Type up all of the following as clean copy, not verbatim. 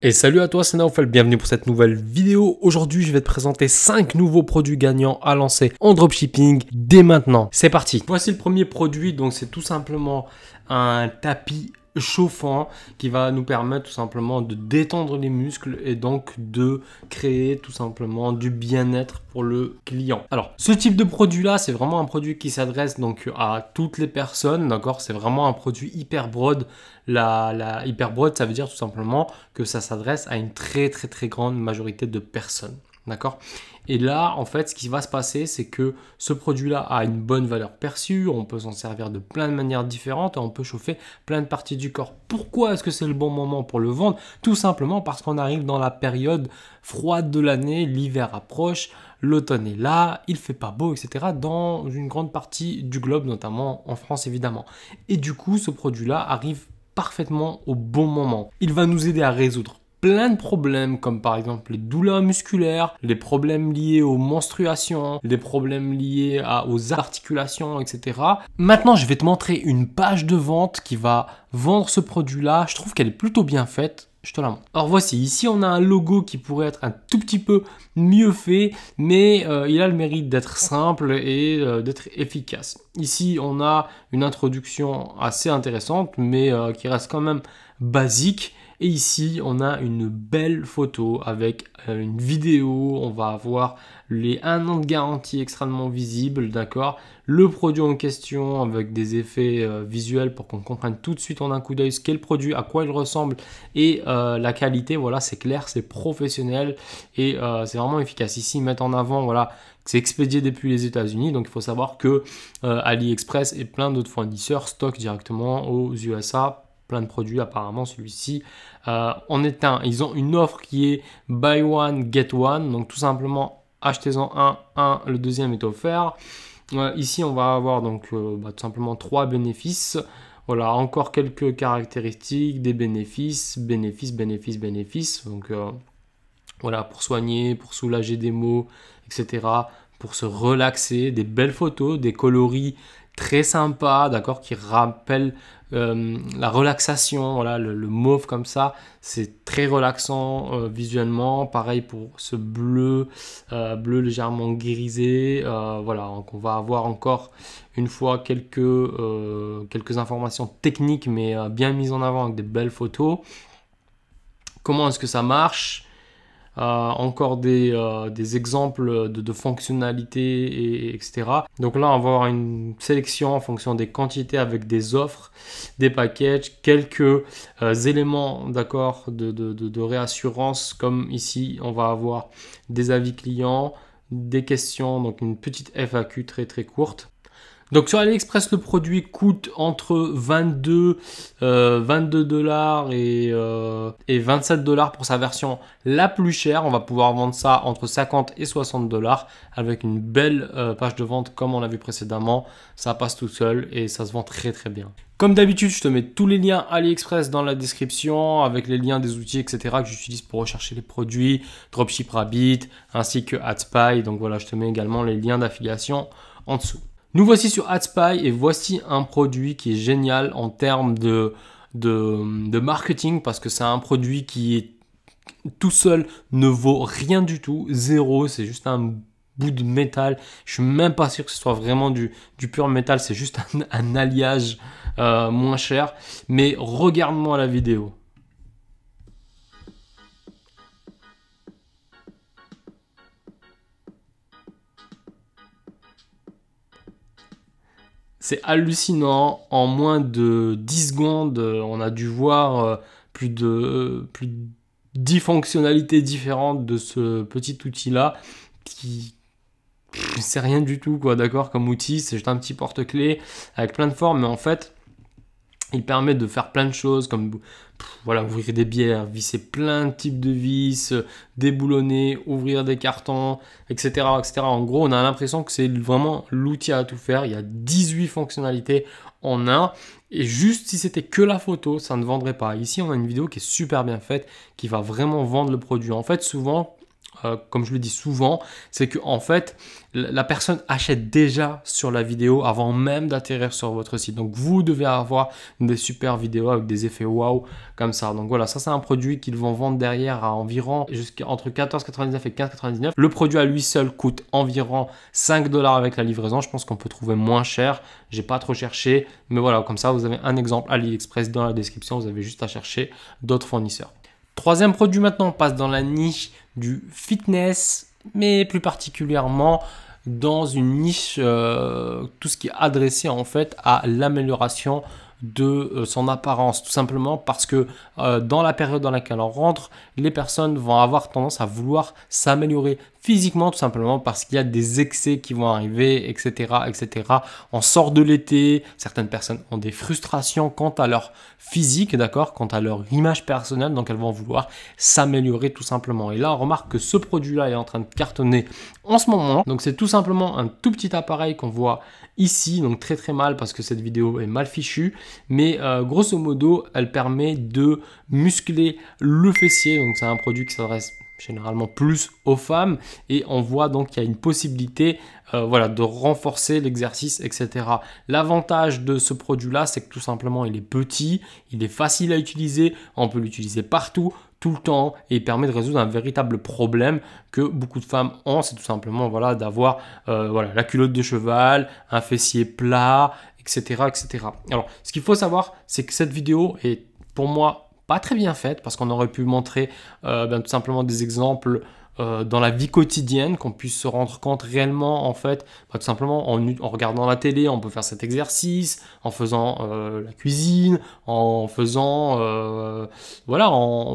Et salut à toi, c'est Naofel, bienvenue pour cette nouvelle vidéo. Aujourd'hui, je vais te présenter 5 nouveaux produits gagnants à lancer en dropshipping dès maintenant. C'est parti. Voici le premier produit, donc c'est tout simplement un tapis chauffant qui va nous permettre tout simplement de détendre les muscles et donc de créer tout simplement du bien-être pour le client. Alors, ce type de produit là, c'est vraiment un produit qui s'adresse donc à toutes les personnes, d'accord? C'est vraiment un produit hyper broad. La hyper broad, ça veut dire tout simplement que ça s'adresse à une très grande majorité de personnes. D'accord? Et là, en fait, ce qui va se passer, c'est que ce produit-là a une bonne valeur perçue, on peut s'en servir de plein de manières différentes et on peut chauffer plein de parties du corps. Pourquoi est-ce que c'est le bon moment pour le vendre? Tout simplement parce qu'on arrive dans la période froide de l'année, l'hiver approche, l'automne est là, il fait pas beau, etc. dans une grande partie du globe, notamment en France évidemment. Et du coup, ce produit-là arrive parfaitement au bon moment. Il va nous aider à résoudre plein de problèmes comme par exemple les douleurs musculaires, les problèmes liés aux menstruations, les problèmes liés aux articulations, etc. Maintenant, je vais te montrer une page de vente qui va vendre ce produit-là. Je trouve qu'elle est plutôt bien faite. Je te la montre. Alors voici, ici on a un logo qui pourrait être un tout petit peu mieux fait, mais il a le mérite d'être simple et d'être efficace. Ici on a une introduction assez intéressante, mais qui reste quand même basique. Et ici, on a une belle photo avec une vidéo. On va avoir les 1 an de garantie extrêmement visible, d'accord? Le produit en question avec des effets visuels pour qu'on comprenne tout de suite en un coup d'œil ce qu'est le produit, à quoi il ressemble et la qualité. Voilà, c'est clair, c'est professionnel et c'est vraiment efficace. Ici, ils mettent en avant, voilà, c'est expédié depuis les États-Unis, donc il faut savoir que AliExpress et plein d'autres fournisseurs stockent directement aux USA. Plein de produits apparemment, celui-ci en est un. Ils ont une offre qui est buy one get one, donc tout simplement achetez-en un, le deuxième est offert. Ici on va avoir donc tout simplement 3 bénéfices. Voilà, encore quelques caractéristiques, des bénéfices, bénéfices. Donc voilà, pour soigner, pour soulager des maux, etc. Pour se relaxer, des belles photos, des coloris très sympas, d'accord, qui rappellent la relaxation. Voilà, le mauve comme ça, c'est très relaxant visuellement. Pareil pour ce bleu, bleu légèrement grisé. Voilà, donc on va avoir encore une fois quelques informations techniques, mais bien mises en avant avec des belles photos. Comment est-ce que ça marche? Encore des exemples de fonctionnalités, etc. Donc là, on va avoir une sélection en fonction des quantités avec des offres, des packages, quelques éléments d'accord de réassurance, comme ici, on va avoir des avis clients, des questions, donc une petite FAQ très courte. Donc sur AliExpress, le produit coûte entre 22 $ et 27 $ pour sa version la plus chère. On va pouvoir vendre ça entre 50 et 60 $ avec une belle page de vente comme on l'a vu précédemment. Ça passe tout seul et ça se vend très bien. Comme d'habitude, je te mets tous les liens AliExpress dans la description avec les liens des outils, etc. que j'utilise pour rechercher les produits, DropShipRabbit ainsi que AdSpy. Donc voilà, je te mets également les liens d'affiliation en dessous. Nous voici sur AdSpy et voici un produit qui est génial en termes de marketing parce que c'est un produit qui est tout seul ne vaut rien du tout, zéro, c'est juste un bout de métal. Je suis même pas sûr que ce soit vraiment du pur métal, c'est juste un alliage moins cher. Mais regarde-moi la vidéo. C'est hallucinant, en moins de 10 secondes, on a dû voir plus de 10 fonctionnalités différentes de ce petit outil-là, qui c'est rien du tout, quoi, d'accord, comme outil, c'est juste un petit porte-clés avec plein de formes, mais en fait, il permet de faire plein de choses comme voilà, ouvrir des bières, visser plein de types de vis, déboulonner, ouvrir des cartons, etc., etc. En gros, on a l'impression que c'est vraiment l'outil à tout faire. Il y a 18 fonctionnalités en un. Et juste si c'était que la photo, ça ne vendrait pas. Ici, on a une vidéo qui est super bien faite, qui va vraiment vendre le produit. En fait, souvent, comme je le dis souvent, c'est que en fait, la personne achète déjà sur la vidéo avant même d'atterrir sur votre site. Donc, vous devez avoir des super vidéos avec des effets waouh comme ça. Donc voilà, ça c'est un produit qu'ils vont vendre derrière à environ entre 14,99 et 15,99. Le produit à lui seul coûte environ 5 $ avec la livraison. Je pense qu'on peut trouver moins cher. J'ai pas trop cherché, mais voilà, comme ça vous avez un exemple AliExpress dans la description. Vous avez juste à chercher d'autres fournisseurs. Troisième produit maintenant, on passe dans la niche du fitness, mais plus particulièrement dans une niche, tout ce qui est adressé en fait à l'amélioration de son apparence, tout simplement parce que dans la période dans laquelle on rentre, les personnes vont avoir tendance à vouloir s'améliorer physiquement, tout simplement parce qu'il y a des excès qui vont arriver, etc., etc. On sort de l'été, certaines personnes ont des frustrations quant à leur physique, d'accord, quant à leur image personnelle, donc elles vont vouloir s'améliorer tout simplement. Et là, on remarque que ce produit-là est en train de cartonner en ce moment. Donc c'est tout simplement un tout petit appareil qu'on voit ici, donc très très mal parce que cette vidéo est mal fichue, mais grosso modo, elle permet de muscler le fessier. Donc c'est un produit qui s'adresse généralement plus aux femmes et on voit donc qu'il y a une possibilité voilà, de renforcer l'exercice, etc. L'avantage de ce produit-là, c'est que tout simplement, il est petit, il est facile à utiliser, on peut l'utiliser partout, tout le temps, et il permet de résoudre un véritable problème que beaucoup de femmes ont, c'est tout simplement voilà, d'avoir voilà, la culotte de cheval, un fessier plat, etc., etc. Alors, ce qu'il faut savoir, c'est que cette vidéo est pour moi pas très bien faite parce qu'on aurait pu montrer tout simplement des exemples dans la vie quotidienne, qu'on puisse se rendre compte réellement en fait, tout simplement en regardant la télé, on peut faire cet exercice, en faisant la cuisine, en faisant voilà,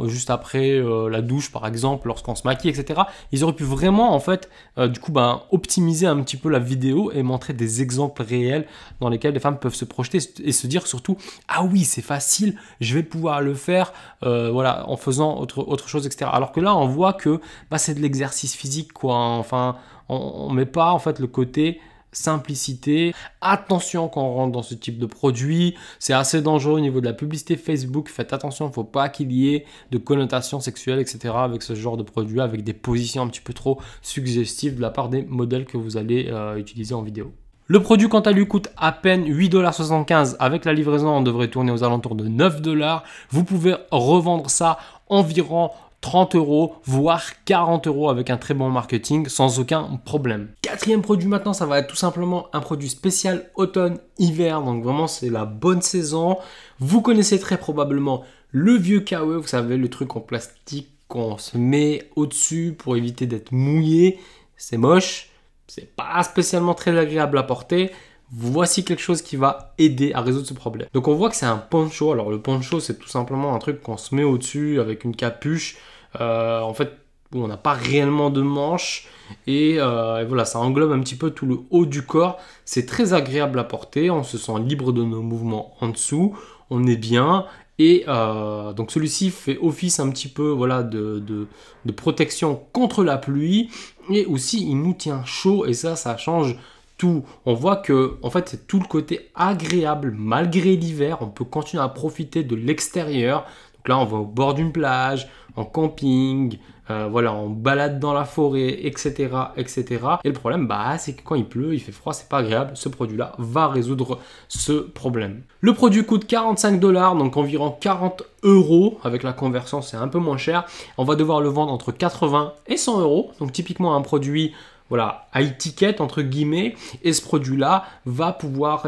juste après la douche par exemple, lorsqu'on se maquille, etc. Ils auraient pu vraiment en fait du coup optimiser un petit peu la vidéo et montrer des exemples réels dans lesquels les femmes peuvent se projeter et se dire surtout ah oui c'est facile, je vais pouvoir le faire voilà, en faisant autre chose, etc. Alors que là on voit que c'est de l'exercice physique quoi, enfin on met pas en fait le côté simplicité. Attention quand on rentre dans ce type de produit, c'est assez dangereux au niveau de la publicité Facebook, faites attention, il ne faut pas qu'il y ait de connotations sexuelles, etc. avec ce genre de produit, avec des positions un petit peu trop suggestives de la part des modèles que vous allez utiliser en vidéo. Le produit quant à lui coûte à peine 8,75 $. Avec la livraison, on devrait tourner aux alentours de 9 $. Vous pouvez revendre ça environ 30 €, voire 40 € avec un très bon marketing sans aucun problème. Quatrième produit maintenant, ça va être tout simplement un produit spécial automne-hiver. Donc vraiment, c'est la bonne saison. Vous connaissez très probablement le vieux KE, vous savez, le truc en plastique qu'on se met au-dessus pour éviter d'être mouillé. C'est moche, c'est pas spécialement très agréable à porter. Voici quelque chose qui va aider à résoudre ce problème. Donc on voit que c'est un poncho. Alors le poncho, c'est tout simplement un truc qu'on se met au-dessus avec une capuche. En fait, où on n'a pas réellement de manches. Et voilà, ça englobe un petit peu tout le haut du corps. C'est très agréable à porter. On se sent libre de nos mouvements en dessous. On est bien. Et donc celui-ci fait office un petit peu voilà, de protection contre la pluie. Et aussi, il nous tient chaud. Et ça change tout. On voit que en fait c'est tout le côté agréable malgré l'hiver. On peut continuer à profiter de l'extérieur. Donc là on va au bord d'une plage, en camping, voilà, on balade dans la forêt, etc., etc. Et le problème, c'est que quand il pleut, il fait froid, c'est pas agréable. Ce produit-là va résoudre ce problème. Le produit coûte 45 $, donc environ 40 € avec la conversion, c'est un peu moins cher. On va devoir le vendre entre 80 et 100 €. Donc typiquement un produit voilà, à étiquette entre guillemets, et ce produit-là va pouvoir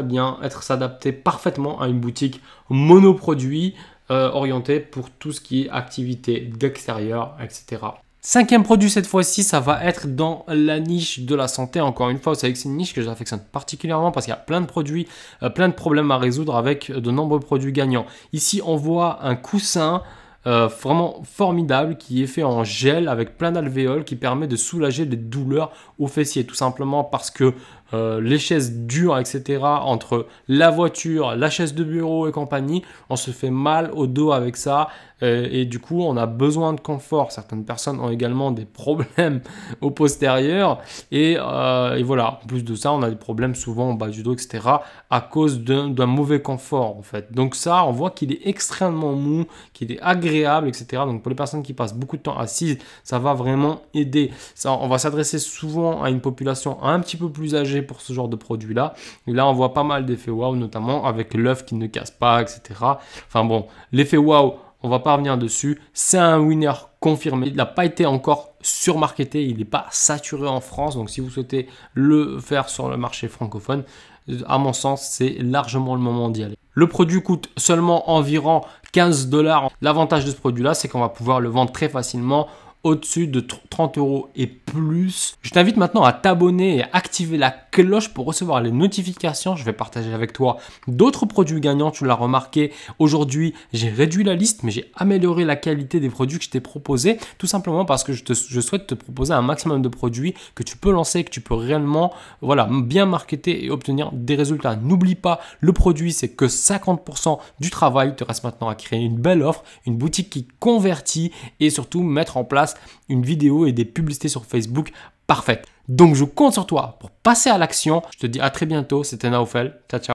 s'adapter parfaitement à une boutique monoproduit orientée pour tout ce qui est activité d'extérieur, etc. Cinquième produit cette fois-ci, ça va être dans la niche de la santé. Encore une fois, vous savez que c'est une niche que j'affectionne particulièrement parce qu'il y a plein de produits, plein de problèmes à résoudre avec de nombreux produits gagnants. Ici, on voit un coussin vraiment formidable qui est fait en gel avec plein d'alvéoles qui permet de soulager les douleurs aux fessiers, tout simplement parce que les chaises dures, etc., entre la voiture, la chaise de bureau et compagnie, on se fait mal au dos avec ça. Et du coup, on a besoin de confort. Certaines personnes ont également des problèmes au postérieur. Et voilà, en plus de ça, on a des problèmes souvent en bas du dos, etc., à cause d'un mauvais confort, en fait. Donc ça, on voit qu'il est extrêmement mou, qu'il est agréable, etc. Donc pour les personnes qui passent beaucoup de temps assises, ça va vraiment aider. Ça, on va s'adresser souvent à une population un petit peu plus âgée pour ce genre de produit-là. Et là, on voit pas mal d'effets waouh, notamment avec l'œuf qui ne casse pas, etc. Enfin bon, l'effet waouh, on va pas revenir dessus. C'est un winner confirmé. Il n'a pas été encore surmarketé. Il n'est pas saturé en France. Donc, si vous souhaitez le faire sur le marché francophone, à mon sens, c'est largement le moment d'y aller. Le produit coûte seulement environ 15 $. L'avantage de ce produit-là, c'est qu'on va pouvoir le vendre très facilement au-dessus de 30 € et plus. Je t'invite maintenant à t'abonner et à activer la cloche pour recevoir les notifications. Je vais partager avec toi d'autres produits gagnants. Tu l'as remarqué, aujourd'hui, j'ai réduit la liste, mais j'ai amélioré la qualité des produits que je t'ai proposés, tout simplement parce que je souhaite te proposer un maximum de produits que tu peux lancer, que tu peux réellement bien marketer et obtenir des résultats. N'oublie pas, le produit, c'est que 50% du travail. Il te reste maintenant à créer une belle offre, une boutique qui convertit et surtout mettre en place une vidéo et des publicités sur Facebook parfaites. Donc je compte sur toi pour passer à l'action. Je te dis à très bientôt. C'était Naofel. Ciao, ciao.